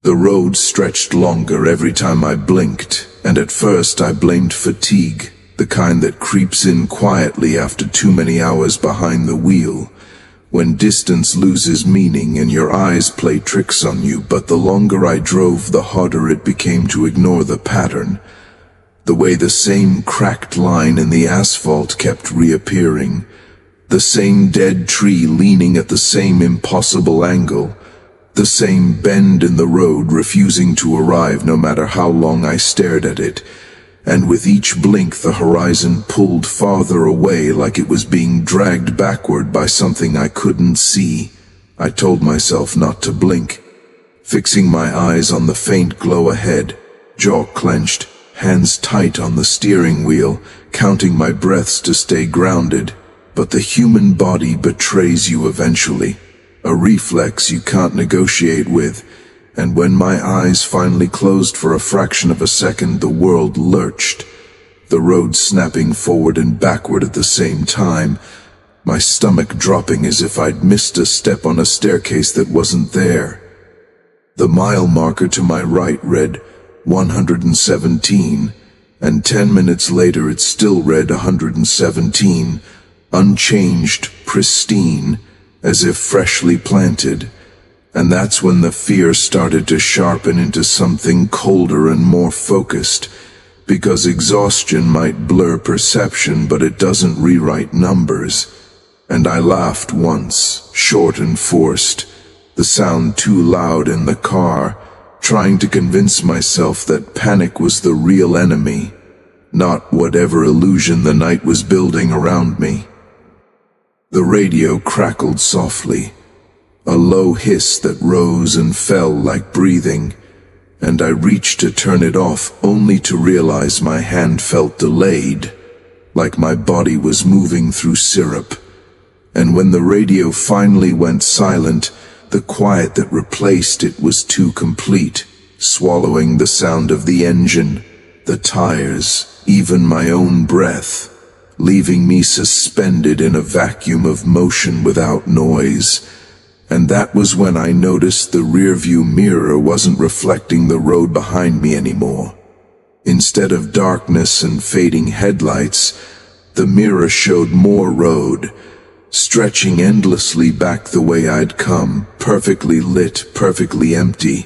The road stretched longer every time I blinked, and at first I blamed fatigue, the kind that creeps in quietly after too many hours behind the wheel, when distance loses meaning and your eyes play tricks on you. But the longer I drove, the harder it became to ignore the pattern. The way the same cracked line in the asphalt kept reappearing, the same dead tree leaning at the same impossible angle, the same bend in the road refusing to arrive no matter how long I stared at it. And with each blink the horizon pulled farther away, like it was being dragged backward by something I couldn't see. I told myself not to blink, fixing my eyes on the faint glow ahead, jaw clenched, hands tight on the steering wheel, counting my breaths to stay grounded. But the human body betrays you eventually, a reflex you can't negotiate with. And when my eyes finally closed for a fraction of a second, the world lurched, the road snapping forward and backward at the same time, my stomach dropping as if I'd missed a step on a staircase that wasn't there. The mile marker to my right read 117, and 10 minutes later it still read 117, unchanged, pristine, as if freshly planted. And that's when the fear started to sharpen into something colder and more focused, because exhaustion might blur perception, but it doesn't rewrite numbers. And I laughed once, short and forced, the sound too loud in the car, trying to convince myself that panic was the real enemy, not whatever illusion the night was building around me. The radio crackled softly, a low hiss that rose and fell like breathing, and I reached to turn it off only to realize my hand felt delayed, like my body was moving through syrup. And when the radio finally went silent, the quiet that replaced it was too complete, swallowing the sound of the engine, the tires, even my own breath, leaving me suspended in a vacuum of motion without noise. And that was when I noticed the rearview mirror wasn't reflecting the road behind me anymore. Instead of darkness and fading headlights, the mirror showed more road, stretching endlessly back the way I'd come, perfectly lit, perfectly empty.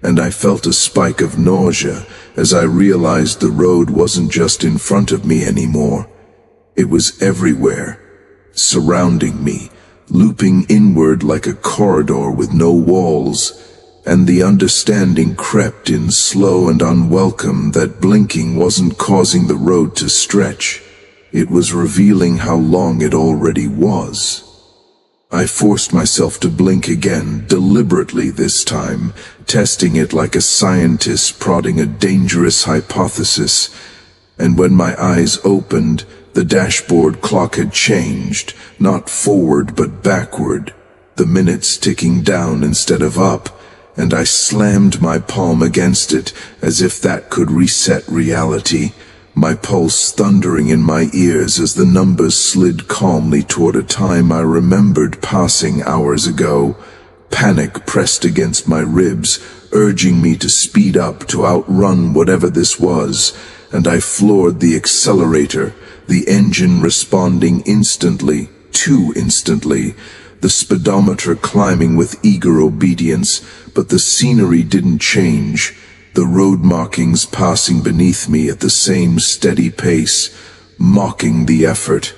And I felt a spike of nausea as I realized the road wasn't just in front of me anymore. It was everywhere, surrounding me, looping inward like a corridor with no walls, and the understanding crept in slow and unwelcome that blinking wasn't causing the road to stretch. It was revealing how long it already was. I forced myself to blink again, deliberately this time, testing it like a scientist prodding a dangerous hypothesis. And when my eyes opened, the dashboard clock had changed, not forward but backward, the minutes ticking down instead of up, and I slammed my palm against it as if that could reset reality, my pulse thundering in my ears as the numbers slid calmly toward a time I remembered passing hours ago. Panic pressed against my ribs, urging me to speed up, to outrun whatever this was, and I floored the accelerator, the engine responding instantly, too instantly, the speedometer climbing with eager obedience. But the scenery didn't change, the road markings passing beneath me at the same steady pace, mocking the effort.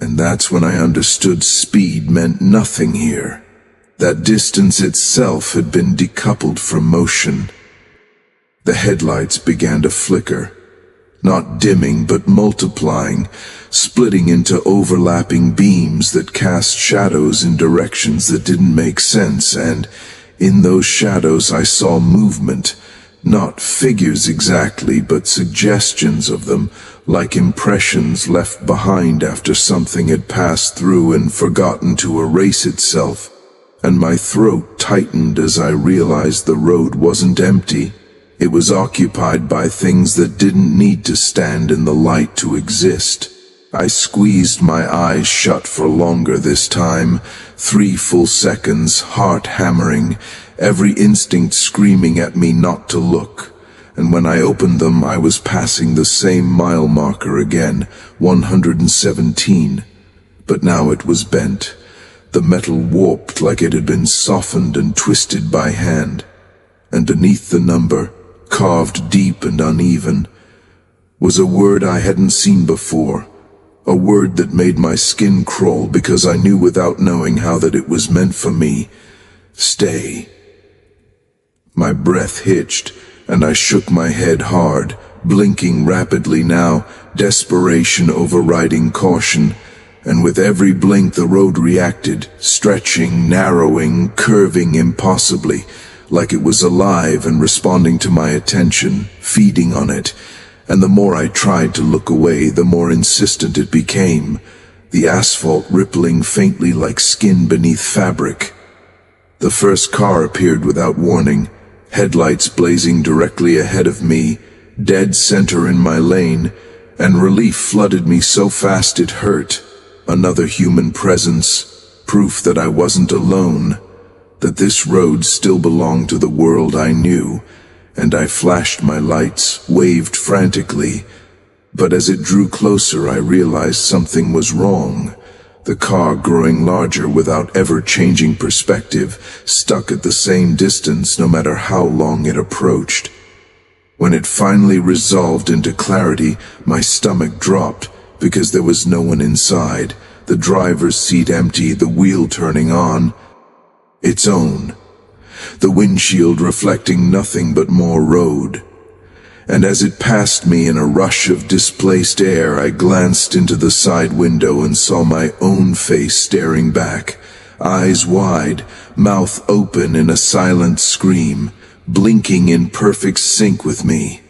And that's when I understood speed meant nothing here, that distance itself had been decoupled from motion. The headlights began to flicker, not dimming but multiplying, splitting into overlapping beams that cast shadows in directions that didn't make sense, and in those shadows I saw movement, not figures exactly, but suggestions of them, like impressions left behind after something had passed through and forgotten to erase itself. And my throat tightened as I realized the road wasn't empty. It was occupied by things that didn't need to stand in the light to exist. I squeezed my eyes shut for longer this time, 3 full seconds, heart hammering, every instinct screaming at me not to look. And when I opened them, I was passing the same mile marker again, 117. But now it was bent, the metal warped like it had been softened and twisted by hand. And beneath the number, carved deep and uneven, was a word I hadn't seen before, a word that made my skin crawl because I knew without knowing how that it was meant for me. Stay. My breath hitched, and I shook my head hard, blinking rapidly now, desperation overriding caution. And with every blink the road reacted, stretching, narrowing, curving impossibly, like it was alive and responding to my attention, feeding on it. And the more I tried to look away, the more insistent it became, the asphalt rippling faintly like skin beneath fabric. The first car appeared without warning, headlights blazing directly ahead of me, dead center in my lane, and relief flooded me so fast it hurt. Another human presence, proof that I wasn't alone, that this road still belonged to the world I knew, and I flashed my lights, waved frantically. But as it drew closer, I realized something was wrong. The car, growing larger without ever changing perspective, stuck at the same distance no matter how long it approached. When it finally resolved into clarity, my stomach dropped, because there was no one inside, the driver's seat empty, the wheel turning on. Its own. The windshield reflecting nothing but more road. And as it passed me in a rush of displaced air, I glanced into the side window and saw my own face staring back, eyes wide, mouth open in a silent scream, blinking in perfect sync with me.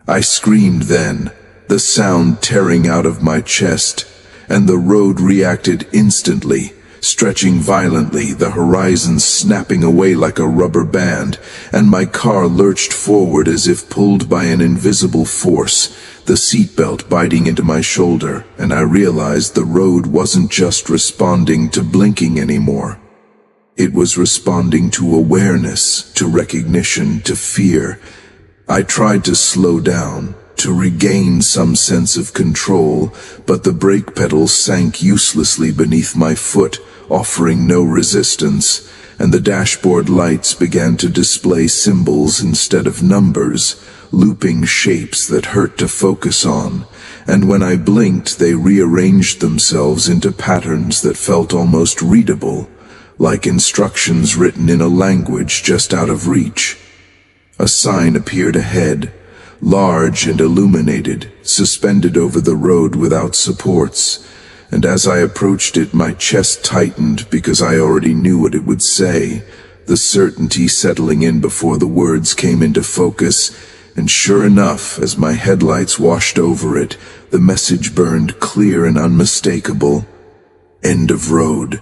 I screamed then, the sound tearing out of my chest, and the road reacted instantly, stretching violently, the horizon snapping away like a rubber band, and my car lurched forward as if pulled by an invisible force, the seatbelt biting into my shoulder, and I realized the road wasn't just responding to blinking anymore. It was responding to awareness, to recognition, to fear. I tried to slow down, to regain some sense of control, but the brake pedals sank uselessly beneath my foot, offering no resistance, and the dashboard lights began to display symbols instead of numbers, looping shapes that hurt to focus on, and when I blinked they rearranged themselves into patterns that felt almost readable, like instructions written in a language just out of reach. A sign appeared ahead, large and illuminated, suspended over the road without supports, and as I approached it my chest tightened because I already knew what it would say, the certainty settling in before the words came into focus, and sure enough, as my headlights washed over it, the message burned clear and unmistakable. End of road.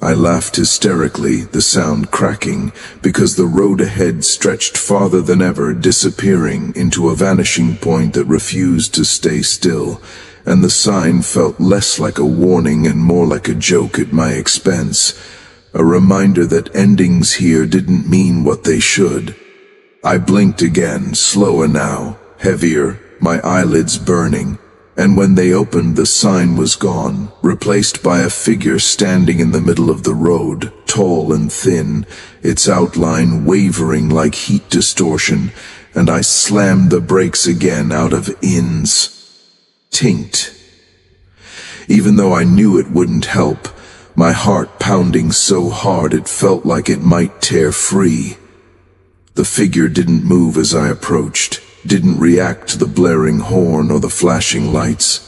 I laughed hysterically, the sound cracking, because the road ahead stretched farther than ever, disappearing into a vanishing point that refused to stay still, and the sign felt less like a warning and more like a joke at my expense, a reminder that endings here didn't mean what they should. I blinked again, slower now, heavier, my eyelids burning, and when they opened the sign was gone, replaced by a figure standing in the middle of the road, tall and thin, its outline wavering like heat distortion, and I slammed the brakes again out of ins. Tinked. Even though I knew it wouldn't help, my heart pounding so hard it felt like it might tear free. The figure didn't move as I approached, didn't react to the blaring horn or the flashing lights,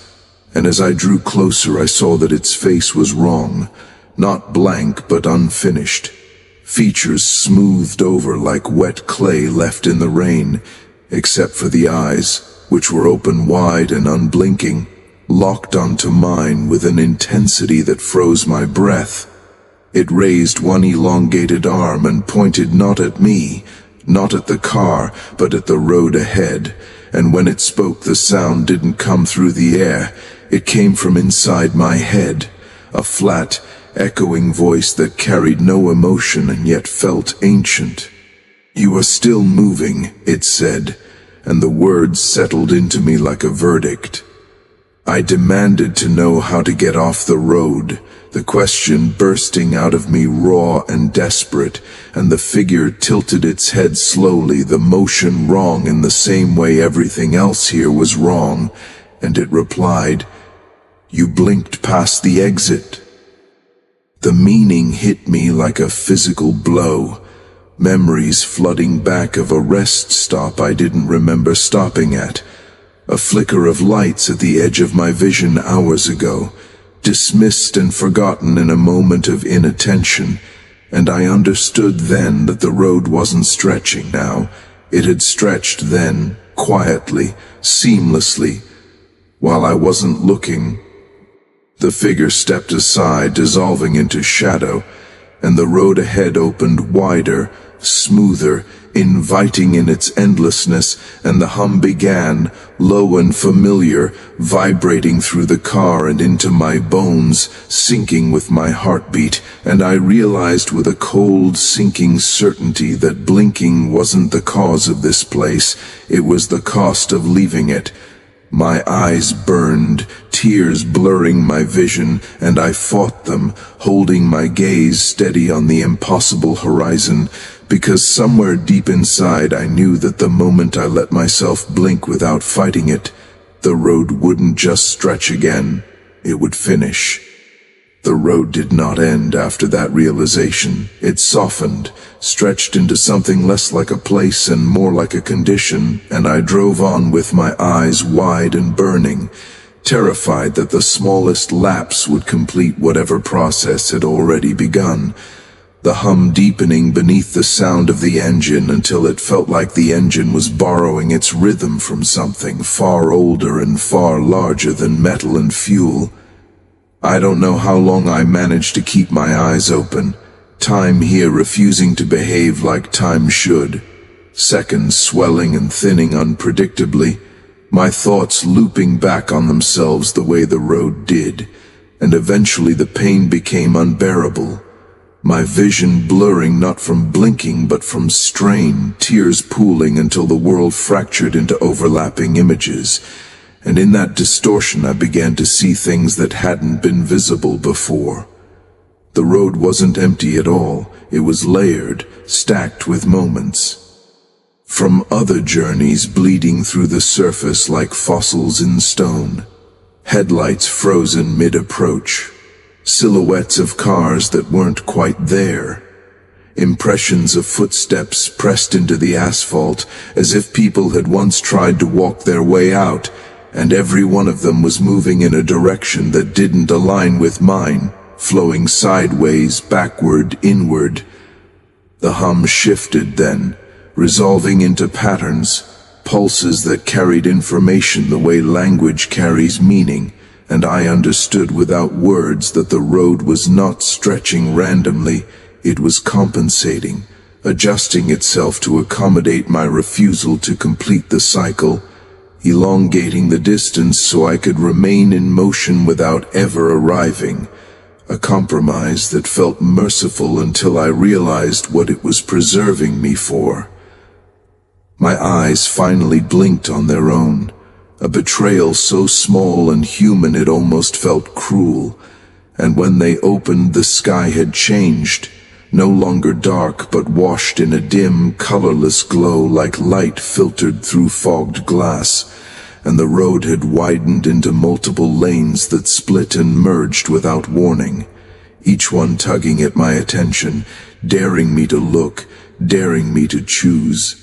and as I drew closer I saw that its face was wrong, not blank but unfinished, features smoothed over like wet clay left in the rain, except for the eyes, which were open wide and unblinking, locked onto mine with an intensity that froze my breath. It raised one elongated arm and pointed not at me, not at the car, but at the road ahead, and when it spoke the sound didn't come through the air, it came from inside my head, a flat, echoing voice that carried no emotion and yet felt ancient. "You are still moving," it said, and the words settled into me like a verdict. I demanded to know how to get off the road, the question bursting out of me raw and desperate, and the figure tilted its head slowly, the motion wrong in the same way everything else here was wrong, and it replied, "You blinked past the exit." The meaning hit me like a physical blow, memories flooding back of a rest stop I didn't remember stopping at, a flicker of lights at the edge of my vision hours ago, dismissed and forgotten in a moment of inattention, and I understood then that the road wasn't stretching now. It had stretched then, quietly, seamlessly, while I wasn't looking. The figure stepped aside, dissolving into shadow, and the road ahead opened wider, smoother, inviting in its endlessness, and the hum began, low and familiar, vibrating through the car and into my bones, syncing with my heartbeat, and I realized with a cold, sinking certainty that blinking wasn't the cause of this place, it was the cost of leaving it. My eyes burned, tears blurring my vision, and I fought them, holding my gaze steady on the impossible horizon, because somewhere deep inside I knew that the moment I let myself blink without fighting it, the road wouldn't just stretch again, it would finish. The road did not end after that realization. It softened, stretched into something less like a place and more like a condition, and I drove on with my eyes wide and burning, terrified that the smallest lapse would complete whatever process had already begun, the hum deepening beneath the sound of the engine until it felt like the engine was borrowing its rhythm from something far older and far larger than metal and fuel. I don't know how long I managed to keep my eyes open, time here refusing to behave like time should, seconds swelling and thinning unpredictably, my thoughts looping back on themselves the way the road did, and eventually the pain became unbearable, my vision blurring not from blinking but from strain, tears pooling until the world fractured into overlapping images. And in that distortion I began to see things that hadn't been visible before. The road wasn't empty at all, it was layered, stacked with moments. From other journeys bleeding through the surface like fossils in stone, headlights frozen mid-approach, silhouettes of cars that weren't quite there, impressions of footsteps pressed into the asphalt as if people had once tried to walk their way out, and every one of them was moving in a direction that didn't align with mine, flowing sideways, backward, inward. The hum shifted then, resolving into patterns, pulses that carried information the way language carries meaning, and I understood without words that the road was not stretching randomly, it was compensating, adjusting itself to accommodate my refusal to complete the cycle, elongating the distance so I could remain in motion without ever arriving, a compromise that felt merciful until I realized what it was preserving me for. My eyes finally blinked on their own, a betrayal so small and human it almost felt cruel, and when they opened the sky had changed, no longer dark but washed in a dim, colorless glow like light filtered through fogged glass, and the road had widened into multiple lanes that split and merged without warning, each one tugging at my attention, daring me to look, daring me to choose.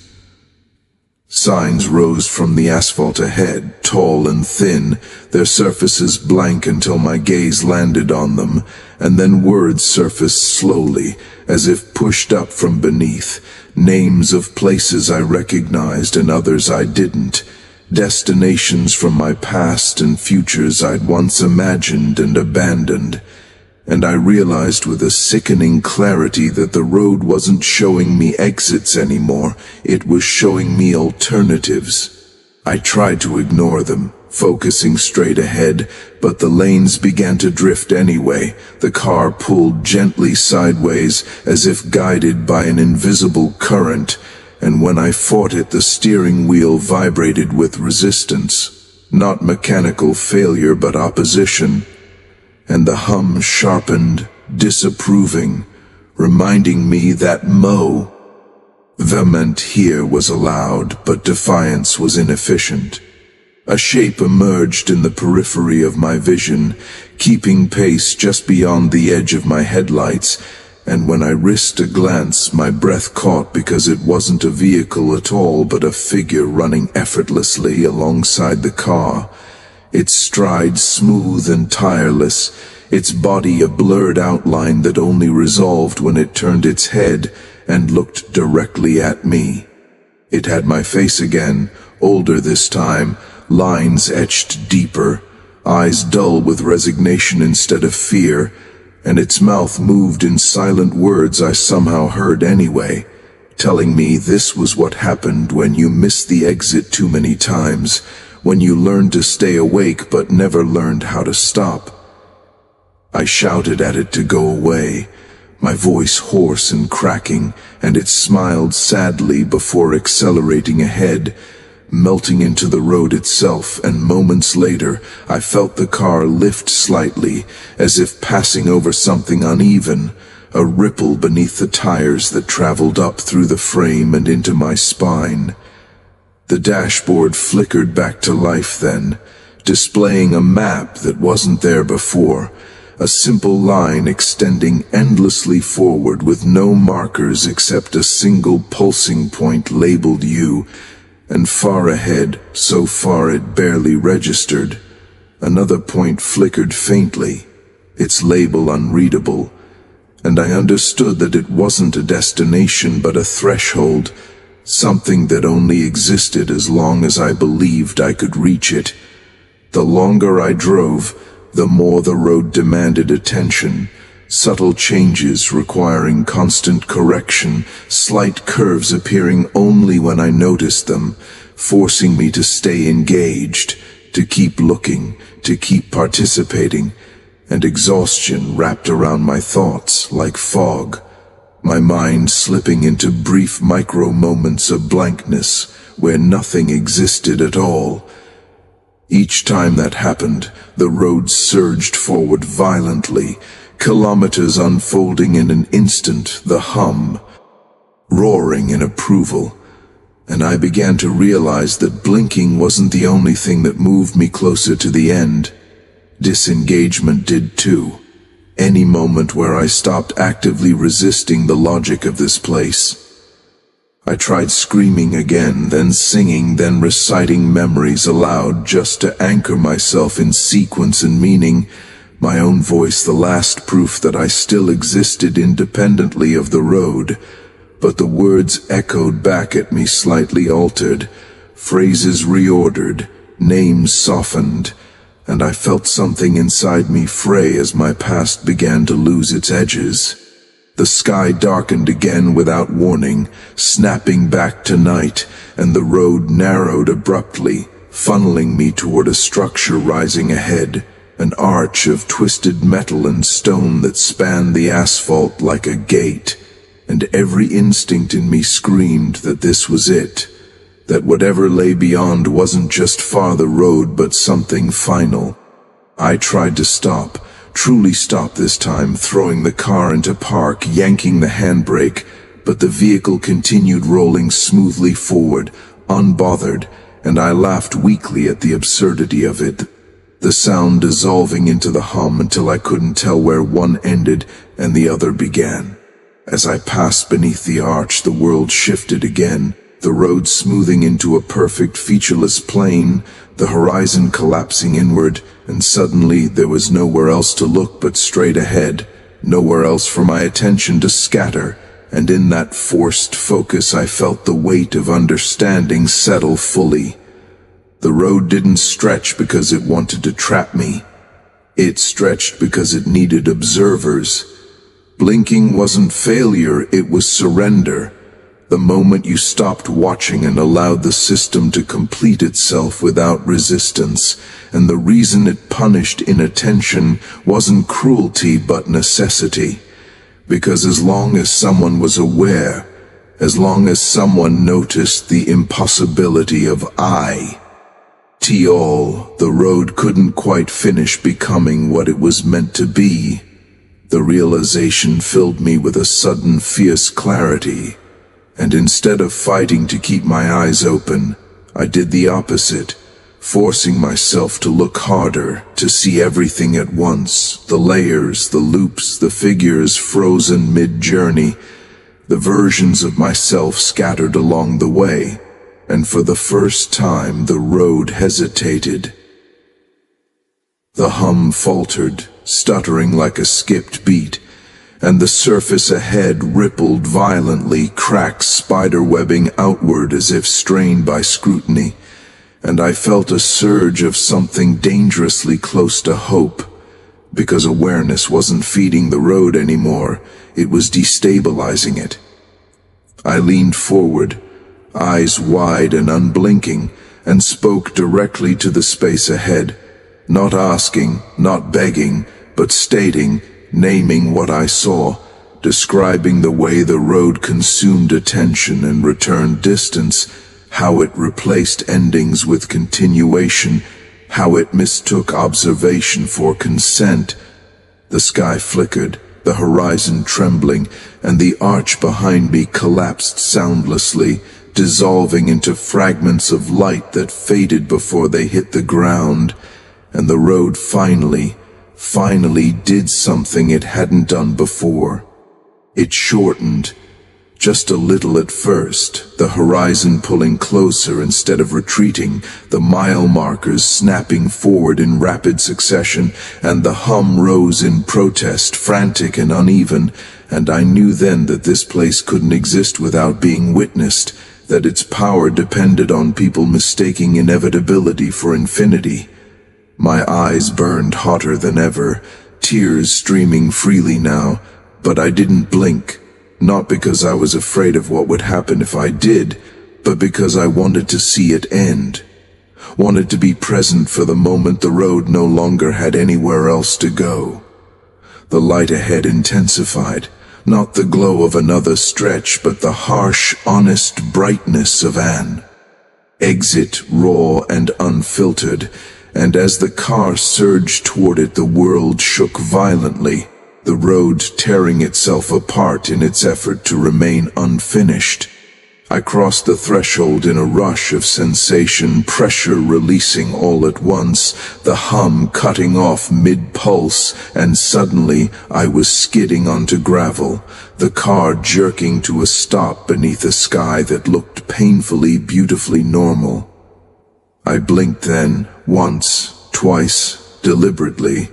Signs rose from the asphalt ahead, tall and thin, their surfaces blank until my gaze landed on them, and then words surfaced slowly, as if pushed up from beneath, names of places I recognized and others I didn't, destinations from my past and futures I'd once imagined and abandoned. And I realized with a sickening clarity that the road wasn't showing me exits anymore, it was showing me alternatives. I tried to ignore them, focusing straight ahead, but the lanes began to drift anyway. The car pulled gently sideways, as if guided by an invisible current, and when I fought it, the steering wheel vibrated with resistance. Not mechanical failure, but opposition. And the hum sharpened, disapproving, reminding me that movement here was allowed, but defiance was inefficient. A shape emerged in the periphery of my vision, keeping pace just beyond the edge of my headlights, and when I risked a glance, my breath caught because it wasn't a vehicle at all, but a figure running effortlessly alongside the car. Its stride smooth and tireless, its body a blurred outline that only resolved when it turned its head and looked directly at me. It had my face again, older this time, lines etched deeper, eyes dull with resignation instead of fear, and its mouth moved in silent words I somehow heard anyway, telling me this was what happened when you miss the exit too many times, when you learned to stay awake but never learned how to stop. I shouted at it to go away, my voice hoarse and cracking, and it smiled sadly before accelerating ahead, melting into the road itself, and moments later I felt the car lift slightly, as if passing over something uneven, a ripple beneath the tires that traveled up through the frame and into my spine. The dashboard flickered back to life then, displaying a map that wasn't there before, a simple line extending endlessly forward with no markers except a single pulsing point labeled U, and far ahead, so far it barely registered, another point flickered faintly, its label unreadable, and I understood that it wasn't a destination but a threshold, something that only existed as long as I believed I could reach it. The longer I drove, the more the road demanded attention, subtle changes requiring constant correction, slight curves appearing only when I noticed them, forcing me to stay engaged, to keep looking, to keep participating, and exhaustion wrapped around my thoughts like fog, my mind slipping into brief micro-moments of blankness where nothing existed at all. Each time that happened, the road surged forward violently, kilometers unfolding in an instant, the hum roaring in approval, and I began to realize that blinking wasn't the only thing that moved me closer to the end. Disengagement did too. Any moment where I stopped actively resisting the logic of this place. I tried screaming again, then singing, then reciting memories aloud just to anchor myself in sequence and meaning, my own voice the last proof that I still existed independently of the road. But the words echoed back at me slightly altered, phrases reordered, names softened, and I felt something inside me fray as my past began to lose its edges. The sky darkened again without warning, snapping back to night, and the road narrowed abruptly, funneling me toward a structure rising ahead, an arch of twisted metal and stone that spanned the asphalt like a gate, and every instinct in me screamed that this was it, that whatever lay beyond wasn't just farther road but something final. I tried to stop, truly stop this time, throwing the car into park, yanking the handbrake, but the vehicle continued rolling smoothly forward, unbothered, and I laughed weakly at the absurdity of it, the sound dissolving into the hum until I couldn't tell where one ended and the other began. As I passed beneath the arch, the world shifted again, the road smoothing into a perfect featureless plain, the horizon collapsing inward, and suddenly there was nowhere else to look but straight ahead, nowhere else for my attention to scatter, and in that forced focus I felt the weight of understanding settle fully. The road didn't stretch because it wanted to trap me. It stretched because it needed observers. Blinking wasn't failure, it was surrender. The moment you stopped watching and allowed the system to complete itself without resistance, and the reason it punished inattention wasn't cruelty but necessity. Because as long as someone was aware, as long as someone noticed the impossibility of the road couldn't quite finish becoming what it was meant to be. The realization filled me with a sudden fierce clarity, and instead of fighting to keep my eyes open, I did the opposite, forcing myself to look harder, to see everything at once, the layers, the loops, the figures frozen mid-journey, the versions of myself scattered along the way, and for the first time the road hesitated. The hum faltered, stuttering like a skipped beat, and the surface ahead rippled violently, cracks spiderwebbing outward as if strained by scrutiny, and I felt a surge of something dangerously close to hope, because awareness wasn't feeding the road anymore, it was destabilizing it. I leaned forward, eyes wide and unblinking, and spoke directly to the space ahead, not asking, not begging, but stating, naming what I saw, describing the way the road consumed attention and returned distance, how it replaced endings with continuation, how it mistook observation for consent. The sky flickered, the horizon trembling, and the arch behind me collapsed soundlessly, dissolving into fragments of light that faded before they hit the ground, and the road finally did something it hadn't done before. It shortened, just a little at first, the horizon pulling closer instead of retreating, the mile markers snapping forward in rapid succession, and the hum rose in protest, frantic and uneven, and I knew then that this place couldn't exist without being witnessed, that its power depended on people mistaking inevitability for infinity. My eyes burned hotter than ever, tears streaming freely now, but I didn't blink, not because I was afraid of what would happen if I did, but because I wanted to see it end, wanted to be present for the moment the road no longer had anywhere else to go. The light ahead intensified, not the glow of another stretch, but the harsh, honest brightness of an exit, raw and unfiltered, and as the car surged toward it, the world shook violently, the road tearing itself apart in its effort to remain unfinished. I crossed the threshold in a rush of sensation, pressure releasing all at once, the hum cutting off mid-pulse, and suddenly I was skidding onto gravel, the car jerking to a stop beneath a sky that looked painfully, beautifully normal. I blinked then, once, twice, deliberately,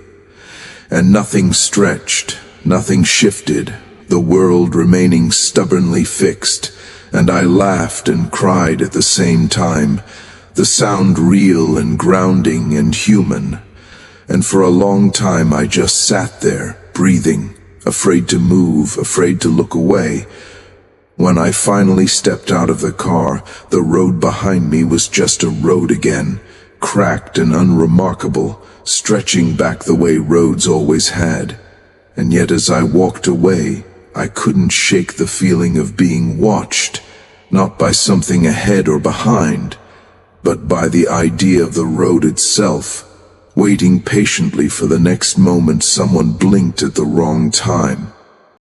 and nothing stretched, nothing shifted, the world remaining stubbornly fixed, and I laughed and cried at the same time, the sound real and grounding and human, and for a long time I just sat there, breathing, afraid to move, afraid to look away. When I finally stepped out of the car, the road behind me was just a road again, cracked and unremarkable, stretching back the way roads always had. And yet as I walked away, I couldn't shake the feeling of being watched, not by something ahead or behind, but by the idea of the road itself, waiting patiently for the next moment someone blinked at the wrong time.